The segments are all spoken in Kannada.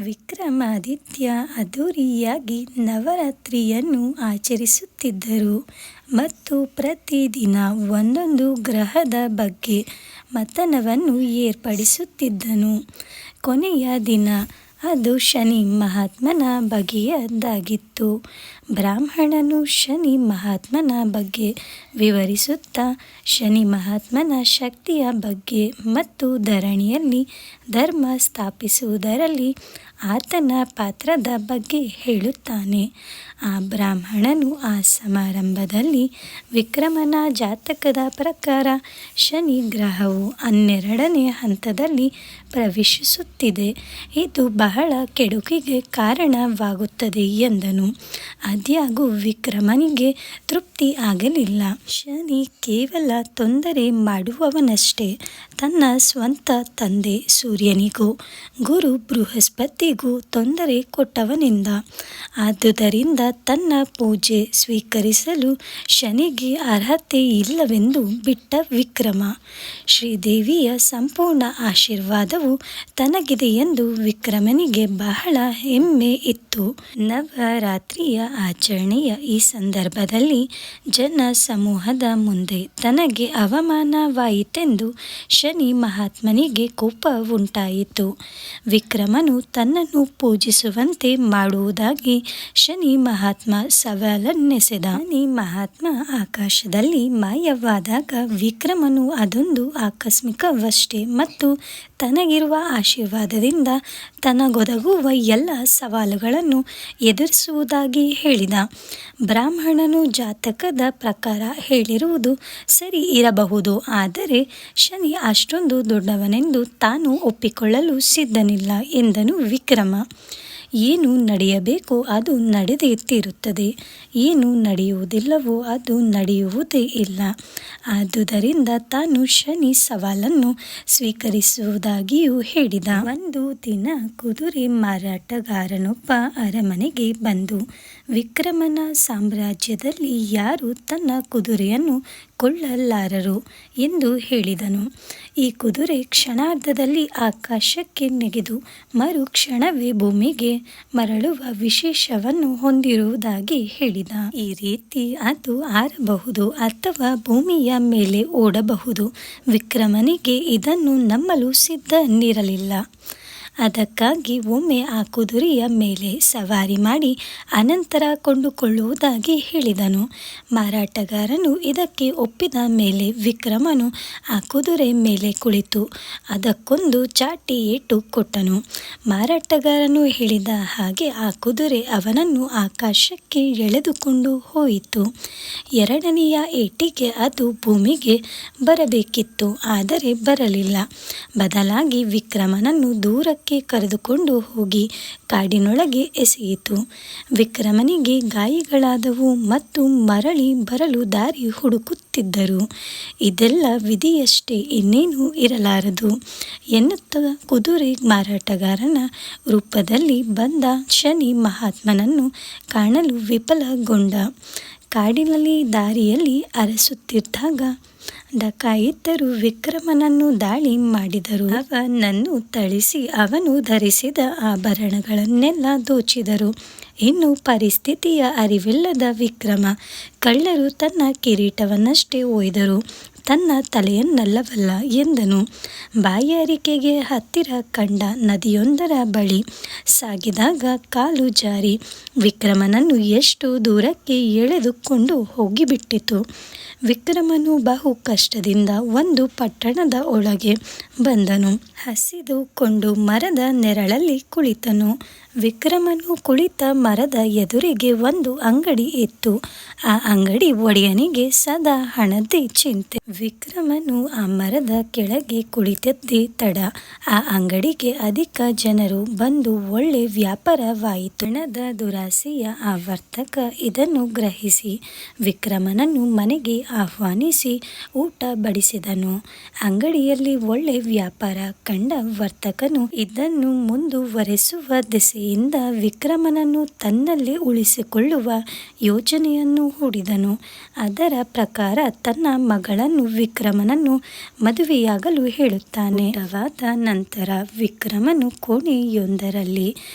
ವಿಕ್ರಮಾದಿತ್ಯ ಅದ್ಧೂರಿಯಾಗಿ ನವರಾತ್ರಿಯನ್ನು ಆಚರಿಸುತ್ತಿದ್ದರು ಮತ್ತು ಪ್ರತಿದಿನ ಒಂದೊಂದು ಗ್ರಹದ ಬಗ್ಗೆ ಮಥನವನ್ನು ಏರ್ಪಡಿಸುತ್ತಿದ್ದನು. ಕೊನೆಯ ದಿನ ಅದು ಶನಿ ಮಹಾತ್ಮನ ಬಗ್ಗೆಯದಾಗಿತ್ತು. ಬ್ರಾಹ್ಮಣನು ಶನಿ ಮಹಾತ್ಮನ ಬಗ್ಗೆ ವಿವರಿಸುತ್ತಾ ಶನಿ ಮಹಾತ್ಮನ ಶಕ್ತಿಯ ಬಗ್ಗೆ ಮತ್ತು ಧರಣಿಯಲ್ಲಿ ಧರ್ಮ ಸ್ಥಾಪಿಸುವುದರಲ್ಲಿ ಆತನ ಪಾತ್ರದ ಬಗ್ಗೆ ಹೇಳುತ್ತಾನೆ. ಆ ಬ್ರಾಹ್ಮಣನು ಆ ಸಮಾರಂಭದಲ್ಲಿ ವಿಕ್ರಮನ ಜಾತಕದ ಪ್ರಕಾರ ಶನಿ ಗ್ರಹವು 12ನೇ ಹಂತದಲ್ಲಿ ಪ್ರವೇಶಿಸುತ್ತಿದೆ, ಇದು ಬಹಳ ಕೆಡುಕಿಗೆ ಕಾರಣವಾಗುತ್ತದೆ ಎಂದನು. ಆದಾಗ್ಯೂ ವಿಕ್ರಮನಿಗೆ ತೃಪ್ತಿ ಆಗಲಿಲ್ಲ. ಶನಿ ಕೇವಲ ತೊಂದರೆ ಮಾಡುವವನಷ್ಟೇ. ತನ್ನ ಸ್ವಂತ ತಂದೆ ಸೂರ್ಯನಿಗೂ ಗುರು ಬೃಹಸ್ಪತಿಗೂ ತೊಂದರೆ ಕೊಟ್ಟವನಿಂದ. ಆದುದರಿಂದ ತನ್ನ ಪೂಜೆ ಸ್ವೀಕರಿಸಲು ಶನಿಗೆ ಅರ್ಹತೆ ಇಲ್ಲವೆಂದು ಬಿಟ್ಟ ವಿಕ್ರಮ. ಶ್ರೀದೇವಿಯ ಸಂಪೂರ್ಣ ಆಶೀರ್ವಾದವು ತನಗಿದೆ ಎಂದು ವಿಕ್ರಮನಿಗೆ ಬಹಳ ಹೆಮ್ಮೆ ಇತ್ತು. ನವರಾತ್ರಿಯ ಆಚರಣೆಯ ಈ ಸಂದರ್ಭದಲ್ಲಿ ಜನ ಸಮೂಹದ ಮುಂದೆ ತನಗೆ ಅವಮಾನವಾಯಿತೆಂದು ಶನಿ ಮಹಾತ್ಮನಿಗೆ ಕೋಪ ಉಂಟಾಯಿತು. ವಿಕ್ರಮನು ತನ್ನನ್ನು ಪೂಜಿಸುವಂತೆ ಮಾಡುವುದಾಗಿ ಶನಿ ಮಹಾತ್ಮ ಸವಾಲನ್ನೆಸೆದ. ಶನಿ ಮಹಾತ್ಮ ಆಕಾಶದಲ್ಲಿ ಮಾಯವಾದಾಗ ವಿಕ್ರಮನು ಅದೊಂದು ಆಕಸ್ಮಿಕವಷ್ಟೇ ಮತ್ತು ತನಗಿರುವ ಆಶೀರ್ವಾದದಿಂದ ತನಗೊದಗುವ ಎಲ್ಲ ಸವಾಲುಗಳನ್ನು ಎದುರಿಸುವುದಾಗಿ ಹೇಳಿದ. ಬ್ರಾಹ್ಮಣನು ಜಾತಕದ ಪ್ರಕಾರ ಹೇಳಿರುವುದು ಸರಿ ಇರಬಹುದು, ಆದರೆ ಶನಿ ಅಷ್ಟೊಂದು ದೊಡ್ಡವನೆಂದು ತಾನು ಒಪ್ಪಿಕೊಳ್ಳಲು ಸಿದ್ಧನಿಲ್ಲ ಎಂದನು ವಿಕ್ರಮ. ಏನು ನಡೆಯಬೇಕೋ ಅದು ನಡೆದೇ ತೀರುತ್ತದೆ, ಏನು ನಡೆಯುವುದಿಲ್ಲವೋ ಅದು ನಡೆಯುವುದೇ ಇಲ್ಲ. ಆದುದರಿಂದ ತಾನು ಶನಿ ಸವಾಲನ್ನು ಸ್ವೀಕರಿಸುವುದಾಗಿಯೂ ಹೇಳಿದ. ಒಂದು ದಿನ ಕುದುರೆ ಮಾರಾಟಗಾರನೊಬ್ಬ ಅರಮನೆಗೆ ಬಂದು ವಿಕ್ರಮನ ಸಾಮ್ರಾಜ್ಯದಲ್ಲಿ ಯಾರೂ ತನ್ನ ಕುದುರೆಯನ್ನು ಕೊಳ್ಳಲಾರರು ಎಂದು ಹೇಳಿದನು. ಈ ಕುದುರೆ ಕ್ಷಣಾರ್ಧದಲ್ಲಿ ಆಕಾಶಕ್ಕೆ ನೆಗೆದು ಮರುಕ್ಷಣವೇ ಭೂಮಿಗೆ ಮರಳುವ ವಿಶೇಷವನ್ನು ಹೊಂದಿರುವುದಾಗಿ ಹೇಳಿದ. ಈ ರೀತಿ ಅದು ಹಾರಬಹುದು ಅಥವಾ ಭೂಮಿಯ ಮೇಲೆ ಓಡಬಹುದು. ವಿಕ್ರಮನಿಗೆ ಇದನ್ನು ನಂಬಲು ಸಿದ್ಧನಿರಲಿಲ್ಲ. ಅದಕ್ಕಾಗಿ ಒಮ್ಮೆ ಆ ಕುದುರೆಯ ಮೇಲೆ ಸವಾರಿ ಮಾಡಿ ಅನಂತರ ಕೊಂಡುಕೊಳ್ಳುವುದಾಗಿ ಹೇಳಿದನು. ಮಾರಾಟಗಾರನು ಇದಕ್ಕೆ ಒಪ್ಪಿದ ಮೇಲೆ ವಿಕ್ರಮನು ಆ ಕುದುರೆ ಮೇಲೆ ಕುಳಿತು ಅದಕ್ಕೊಂದು ಚಾಟಿ ಏಟು ಕೊಟ್ಟನು. ಮಾರಾಟಗಾರನು ಹೇಳಿದ ಹಾಗೆ ಆ ಕುದುರೆ ಅವನನ್ನು ಆಕಾಶಕ್ಕೆ ಎಳೆದುಕೊಂಡು ಹೋಯಿತು. ಎರಡನೆಯ ಏಟಿಗೆ ಅದು ಭೂಮಿಗೆ ಬರಬೇಕಿತ್ತು, ಆದರೆ ಬರಲಿಲ್ಲ. ಬದಲಾಗಿ ವಿಕ್ರಮನನ್ನು ದೂರಕ್ಕೆ ಕರೆದುಕೊಂಡು ಹೋಗಿ ಕಾಡಿನೊಳಗೆ ಎಸೆಯಿತು. ವಿಕ್ರಮನಿಗೆ ಗಾಯಗಳಾದವು ಮತ್ತು ಮರಳಿ ಬರಲು ದಾರಿ ಹುಡುಕುತ್ತಿದ್ದರು. ಇದೆಲ್ಲ ವಿಧಿಯಷ್ಟೇ, ಇನ್ನೇನೂ ಇರಲಾರದು ಎನ್ನುತ್ತಾ ಕುದುರೆ ಮಾರಾಟಗಾರನ ರೂಪದಲ್ಲಿ ಬಂದ ಶನಿ ಮಹಾತ್ಮನನ್ನು ಕಾಣಲು ವಿಫಲಗೊಂಡ. ಕಾಡಿನಲ್ಲಿ ದಾರಿಯಲ್ಲಿ ಅರಸುತ್ತಿದ್ದಾಗ ಡಕಾಯಿತರು ವಿಕ್ರಮನನ್ನು ದಾಳಿ ಮಾಡಿದರು. ಅವನನ್ನು ಥಳಿಸಿ ಅವನು ಧರಿಸಿದ ಆಭರಣಗಳನ್ನೆಲ್ಲ ದೋಚಿದರು. ಇನ್ನು ಪರಿಸ್ಥಿತಿಯ ಅರಿವಿಲ್ಲದ ವಿಕ್ರಮ ಕಳ್ಳರು ತನ್ನ ಕಿರೀಟವನ್ನಷ್ಟೇ ಒಯ್ದರು, ತನ್ನ ತಲೆಯನ್ನಲ್ಲವಲ್ಲ ಎಂದನು. ಬಾಯಾರಿಕೆಗೆ ಹತ್ತಿರ ಕಂಡ ನದಿಯೊಂದರ ಬಳಿ ಸಾಗಿದಾಗ ಕಾಲು ಜಾರಿ ವಿಕ್ರಮನನ್ನು ಎಷ್ಟು ದೂರಕ್ಕೆ ಎಳೆದುಕೊಂಡು ಹೋಗಿಬಿಟ್ಟಿತು. ವಿಕ್ರಮನು ಬಹು ಕಷ್ಟದಿಂದ ಒಂದು ಪಟ್ಟಣದ ಒಳಗೆ ಬಂದನು. ಹಸಿದುಕೊಂಡು ಮರದ ನೆರಳಲ್ಲಿ ಕುಳಿತನು. ವಿಕ್ರಮನು ಕುಳಿತ ಮರದ ಎದುರಿಗೆ ಒಂದು ಅಂಗಡಿ ಇತ್ತು. ಆ ಅಂಗಡಿ ಒಡೆಯನಿಗೆ ಸದಾ ಹಣದ್ದೇ ಚಿಂತೆ. ವಿಕ್ರಮನು ಆ ಮರದ ಕೆಳಗೆ ಕುಳಿತದ್ದೇ ತಡ ಆ ಅಂಗಡಿಗೆ ಅಧಿಕ ಜನರು ಬಂದು ಒಳ್ಳೆ ವ್ಯಾಪಾರವಾಯಿತು. ಹಣದ ದುರಾಸೆಯ ಆ ವರ್ತಕ ಇದನ್ನು ಗ್ರಹಿಸಿ ವಿಕ್ರಮನನ್ನು ಮನೆಗೆ ಆಹ್ವಾನಿಸಿ ಊಟ ಬಡಿಸಿದನು. ಅಂಗಡಿಯಲ್ಲಿ ಒಳ್ಳೆ ವ್ಯಾಪಾರ ಕಂಡ ವರ್ತಕನು ಇದನ್ನು ಮುಂದುವರೆಸುವ ದೆಸೆಯಿಂದ ವಿಕ್ರಮನನ್ನು ತನ್ನಲ್ಲಿ ಉಳಿಸಿಕೊಳ್ಳುವ ಯೋಜನೆಯನ್ನು ಹೂಡಿದನು. ಅದರ ಪ್ರಕಾರ ತನ್ನ ಮಗಳನ್ನು ವಿಕ್ರಮನನ್ನು ಮದುವೆಯಾಗಲು ಹೇಳುತ್ತಾನೆ. ಊಟವಾದ ನಂತರ ವಿಕ್ರಮನು ಕೋಣೆಯೊಂದರಲ್ಲಿ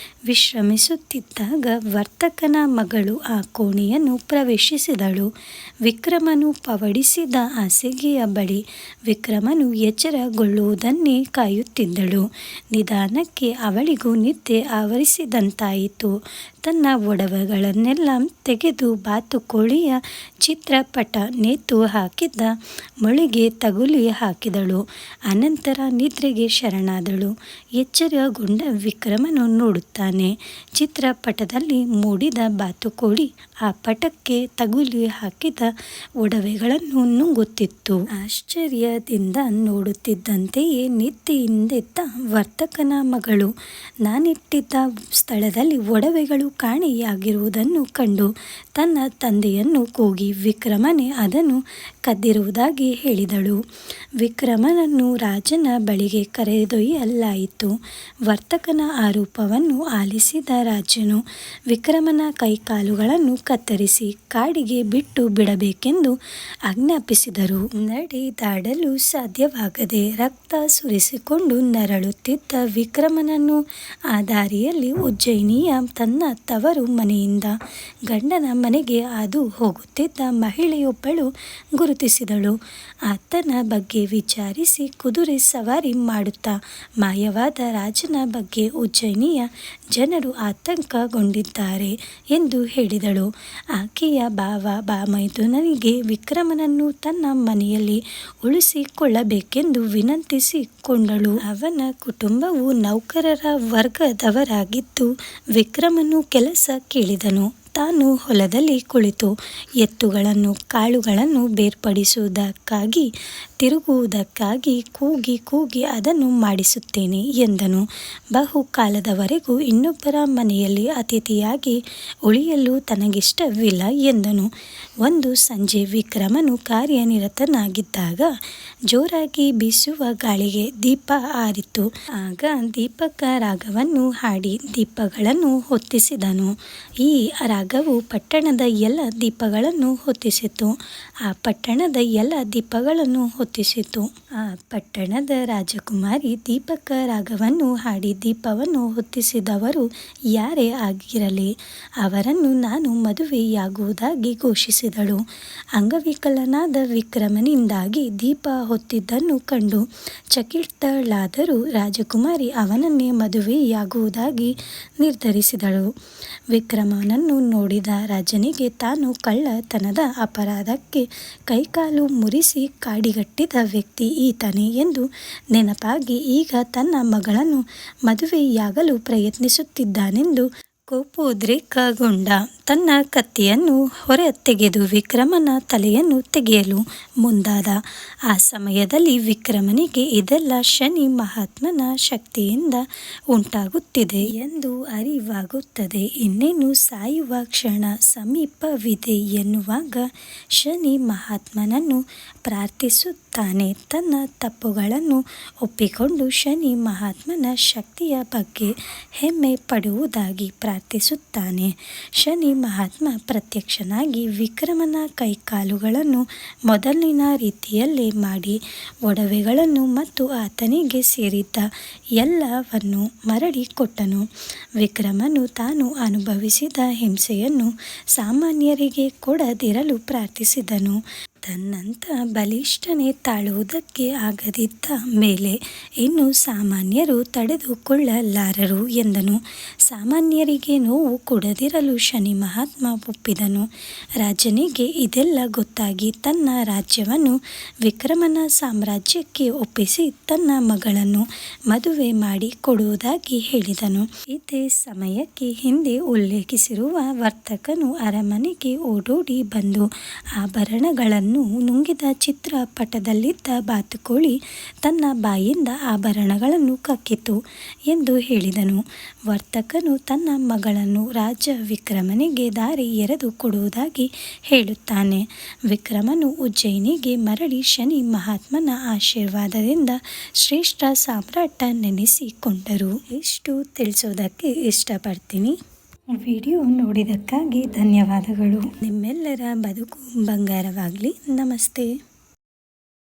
ವಿಶ್ರಮಿಸುತ್ತಿದ್ದಾಗ ವರ್ತಕನ ಮಗಳು ಆ ಕೋಣೆಯನ್ನು ಪ್ರವೇಶಿಸಿದಳು. ವಿಕ್ರಮನು ಪವಡಿಸಿದ ಹಾಸಿಗೆಯ ಬಳಿ ವಿಕ್ರಮನು ಎಚ್ಚರಗೊಳ್ಳುವುದನ್ನೇ ಕಾಯುತ್ತಿದ್ದಳು. ನಿಧಾನಕ್ಕೆ ಅವಳಿಗೂ ನಿದ್ದೆ ಆವರಿಸಿದಂತಾಯಿತು. ತನ್ನ ಒಡವೆಗಳನ್ನೆಲ್ಲ ತೆಗೆದು ಬಾತುಕೋಳಿಯ ಚಿತ್ರಪಟ ನೇತು ಹಾಕಿದ್ದ ಮೊಳೆಗೆ ತಗುಲಿ ಹಾಕಿದಳು. ಅನಂತರ ನಿದ್ರೆಗೆ ಶರಣಾದಳು. ಎಚ್ಚರಗೊಂಡ ವಿಕ್ರಮನು ನೋಡುತ್ತಾನೆ. ಚಿತ್ರಪಟದಲ್ಲಿ ಮೂಡಿದ ಬಾತುಕೋಳಿ ಆ ಪಟಕ್ಕೆ ತಗುಲಿ ಹಾಕಿದ ಒಡವೆಗಳನ್ನು ನುಂಗುತ್ತಿತ್ತು. ಆಶ್ಚರ್ಯದಿಂದ ನೋಡುತ್ತಿದ್ದಂತೆಯೇ ನಿದ್ದೆಯಿಂದೆದ್ದ ವರ್ತಕನ ಮಗಳು ನಾನಿಟ್ಟಿದ್ದ ಸ್ಥಳದಲ್ಲಿ ಒಡವೆಗಳು ಕಾಣೆಯಾಗಿರುವುದನ್ನು ಕಂಡು ತನ್ನ ತಂದೆಯನ್ನು ಕೂಗಿ ವಿಕ್ರಮನೇ ಅದನ್ನು ಕದ್ದಿರುವುದಾಗಿ ಹೇಳಿದಳು. ವಿಕ್ರಮನನ್ನು ರಾಜನ ಬಳಿಗೆ ಕರೆದೊಯ್ಯಲಾಯಿತು. ವರ್ತಕನ ಆರೋಪವನ್ನು ಆಲಿಸಿದ ರಾಜನು ವಿಕ್ರಮನ ಕೈಕಾಲುಗಳನ್ನು ಕತ್ತರಿಸಿ ಕಾಡಿಗೆ ಬಿಟ್ಟು ಬಿಡಬೇಕೆಂದು ಆಜ್ಞಾಪಿಸಿದರು. ನಡೆದಾಡಲು ಸಾಧ್ಯವಾಗದೆ ರಕ್ತ ಸುರಿಸಿಕೊಂಡು ನರಳುತ್ತಿದ್ದ ವಿಕ್ರಮನನ್ನು ಆ ದಾರಿಯಲ್ಲಿ ಉಜ್ಜಯಿನಿಯ ತನ್ನ ತವರು ಮನೆಯಿಂದ ಗಂಡನ ಮನೆಗೆ ಹಾದು ಹೋಗುತ್ತಿದ್ದ ಮಹಿಳೆಯೊಬ್ಬಳು ಗುರುತಿಸಿದಳು. ಆತನ ಬಗ್ಗೆ ವಿಚಾರಿಸಿ ಕುದುರೆ ಸವಾರಿ ಮಾಡುತ್ತಾ ಮಾಯವಾದ ರಾಜನ ಬಗ್ಗೆ ಉಜ್ಜಯಿನಿಯ ಜನರು ಆತಂಕಗೊಂಡಿದ್ದಾರೆ ಎಂದು ಹೇಳಿದಳು. ಆಕೆಯ ಭಾವ-ಮೈದುನನಿಗೆ ವಿಕ್ರಮನನ್ನು ತನ್ನ ಮನೆಯಲ್ಲಿ ಉಳಿಸಿಕೊಳ್ಳಬೇಕೆಂದು ವಿನಂತಿಸಿಕೊಂಡಳು. ಅವನ ಕುಟುಂಬವು ನೌಕರರ ವರ್ಗದವರಾಗಿದ್ದು ವಿಕ್ರಮನು ಕೆಲಸ ಕೇಳಿದನು. ತಾನು ಹೊಲದಲ್ಲಿ ಕುಳಿತು ಎತ್ತುಗಳನ್ನು ಕಾಳುಗಳನ್ನು ಬೇರ್ಪಡಿಸುವುದಕ್ಕಾಗಿ ತಿರುಗುವುದಕ್ಕಾಗಿ ಕೂಗಿ ಕೂಗಿ ಅದನ್ನು ಮಾಡಿಸುತ್ತೇನೆ ಎಂದನು. ಬಹುಕಾಲದವರೆಗೂ ಇನ್ನೊಬ್ಬರ ಮನೆಯಲ್ಲಿ ಅತಿಥಿಯಾಗಿ ಉಳಿಯಲು ತನಗಿಷ್ಟವಿಲ್ಲ ಎಂದನು. ಒಂದು ಸಂಜೆ ವಿಕ್ರಮನು ಕಾರ್ಯನಿರತನಾಗಿದ್ದಾಗ ಜೋರಾಗಿ ಬೀಸುವ ಗಾಳಿಗೆ ದೀಪ ಆರಿತು. ಆಗ ದೀಪಕ ರಾಗವನ್ನು ಹಾಡಿ ದೀಪಗಳನ್ನು ಹೊತ್ತಿಸಿದನು. ಈ ರಾಗವು ಪಟ್ಟಣದ ಎಲ್ಲ ದೀಪಗಳನ್ನು ಹೊತ್ತಿಸಿತು. ಆ ಪಟ್ಟಣದ ಎಲ್ಲ ದೀಪಗಳನ್ನು ಹೊತ್ತಿಸಿತು. ಆ ಪಟ್ಟಣದ ರಾಜಕುಮಾರಿ ದೀಪಕ ರಾಗವನ್ನು ಹಾಡಿ ದೀಪವನ್ನು ಹೊತ್ತಿಸಿದವರು ಯಾರೇ ಆಗಿರಲಿ ಅವರನ್ನು ನಾನು ಮದುವೆಯಾಗುವುದಾಗಿ ಘೋಷಿಸಿದಳು. ಅಂಗವಿಕಲನಾದ ವಿಕ್ರಮನಿಂದಾಗಿ ದೀಪ ಹೊತ್ತಿದ್ದನ್ನು ಕಂಡು ಚಕಿತಳಾದರೂ ರಾಜಕುಮಾರಿ ಅವನನ್ನೇ ಮದುವೆಯಾಗುವುದಾಗಿ ನಿರ್ಧರಿಸಿದಳು. ವಿಕ್ರಮನನ್ನು ನೋಡಿದ ರಾಜನಿಗೆ ತಾನು ಕಳ್ಳತನದ ಅಪರಾಧಕ್ಕೆ ಕೈಕಾಲು ಮುರಿಸಿ ಕಾಡಿಗಟ್ಟಿದ ವ್ಯಕ್ತಿ ಈತನೇ ಎಂದು ನೆನಪಾಗಿ ಈಗ ತನ್ನ ಮಗಳನ್ನು ಮದುವೆಯಾಗಲು ಪ್ರಯತ್ನಿಸುತ್ತಿದ್ದಾನೆಂದು ಕೋಪೋದ್ರೇಕಗೊಂಡ. ತನ್ನ ಕತ್ತಿಯನ್ನು ಹೊರತೆಗೆದು ವಿಕ್ರಮನ ತಲೆಯನ್ನು ತೆಗೆಯಲು ಮುಂದಾದ. ಆ ಸಮಯದಲ್ಲಿ ವಿಕ್ರಮನಿಗೆ ಇದೆಲ್ಲ ಶನಿ ಮಹಾತ್ಮನ ಶಕ್ತಿಯಿಂದ ಉಂಟಾಗುತ್ತಿದೆ ಎಂದು ಅರಿವಾಗುತ್ತದೆ. ಇನ್ನೇನು ಸಾಯುವ ಕ್ಷಣ ಸಮೀಪವಿದೆ ಎನ್ನುವಾಗ ಶನಿ ಮಹಾತ್ಮನನ್ನು ಪ್ರಾರ್ಥಿಸುತ್ತಾನೆ. ತನ್ನ ತಪ್ಪುಗಳನ್ನು ಒಪ್ಪಿಕೊಂಡು ಶನಿ ಮಹಾತ್ಮನ ಶಕ್ತಿಯ ಬಗ್ಗೆ ಹೆಮ್ಮೆ ಪಡುವುದಾಗಿ ಪ್ರಾರ್ಥಿಸುತ್ತಾನೆ. ಶನಿ ಮಹಾತ್ಮ ಪ್ರತ್ಯಕ್ಷನಾಗಿ ವಿಕ್ರಮನ ಕೈಕಾಲುಗಳನ್ನು ಮೊದಲಿನ ರೀತಿಯಲ್ಲೇ ಮಾಡಿ ಒಡವೆಗಳನ್ನು ಮತ್ತು ಆತನಿಗೆ ಸೇರಿದ್ದ ಎಲ್ಲವನ್ನು ಮರಳಿ ಕೊಟ್ಟನು. ವಿಕ್ರಮನು ತಾನು ಅನುಭವಿಸಿದ ಹಿಂಸೆಯನ್ನು ಸಾಮಾನ್ಯರಿಗೆ ಕೊಡದಿರಲು ಪ್ರಾರ್ಥಿಸಿದನು. ತನ್ನಂಥ ಬಲಿಷ್ಠನೇ ತಾಳುವುದಕ್ಕೆ ಆಗದಿದ್ದ ಮೇಲೆ ಇನ್ನು ಸಾಮಾನ್ಯರು ತಡೆದುಕೊಳ್ಳಲಾರರು ಎಂದನು. ಸಾಮಾನ್ಯರಿಗೆ ನೋವು ಕೊಡದಿರಲು ಶನಿ ಮಹಾತ್ಮ ಒಪ್ಪಿದನು. ರಾಜನಿಗೆ ಇದೆಲ್ಲ ಗೊತ್ತಾಗಿ ತನ್ನ ರಾಜ್ಯವನ್ನು ವಿಕ್ರಮನ ಸಾಮ್ರಾಜ್ಯಕ್ಕೆ ಒಪ್ಪಿಸಿ ತನ್ನ ಮಗಳನ್ನು ಮದುವೆ ಮಾಡಿ ಕೊಡುವುದಾಗಿ ಹೇಳಿದನು. ಇದೇ ಸಮಯಕ್ಕೆ ಹಿಂದೆ ಉಲ್ಲೇಖಿಸಿರುವ ವರ್ತಕನು ಅರಮನೆಗೆ ಓಡೋಡಿ ಬಂದು ಆಭರಣಗಳನ್ನು ತಾನು ನುಂಗಿದ ಚಿತ್ರಪಟದಲ್ಲಿದ್ದ ಬಾತುಕೋಳಿ ತನ್ನ ಬಾಯಿಂದ ಆಭರಣಗಳನ್ನು ಕಕ್ಕಿತು ಎಂದು ಹೇಳಿದನು. ವರ್ತಕನು ತನ್ನ ಮಗಳನ್ನು ರಾಜ ವಿಕ್ರಮನಿಗೆ ದಾರಿ ಎರೆದು ಕೊಡುವುದಾಗಿ ಹೇಳುತ್ತಾನೆ. ವಿಕ್ರಮನು ಉಜ್ಜಯಿನಿಗೆ ಮರಳಿ ಶನಿ ಮಹಾತ್ಮನ ಆಶೀರ್ವಾದದಿಂದ ಶ್ರೇಷ್ಠ ಸಾಮ್ರಾಟನೆನಿಸಿಕೊಂಡರು. ಇಷ್ಟು ತಿಳಿಸೋದಕ್ಕೆ ಇಷ್ಟಪಡ್ತೀನಿ. ವಿಡಿಯೋ ನೋಡಿದ್ದಕ್ಕಾಗಿ ಧನ್ಯವಾದಗಳು. ನಿಮ್ಮೆಲ್ಲರ ಬದುಕು ಬಂಗಾರವಾಗಲಿ. ನಮಸ್ತೆ.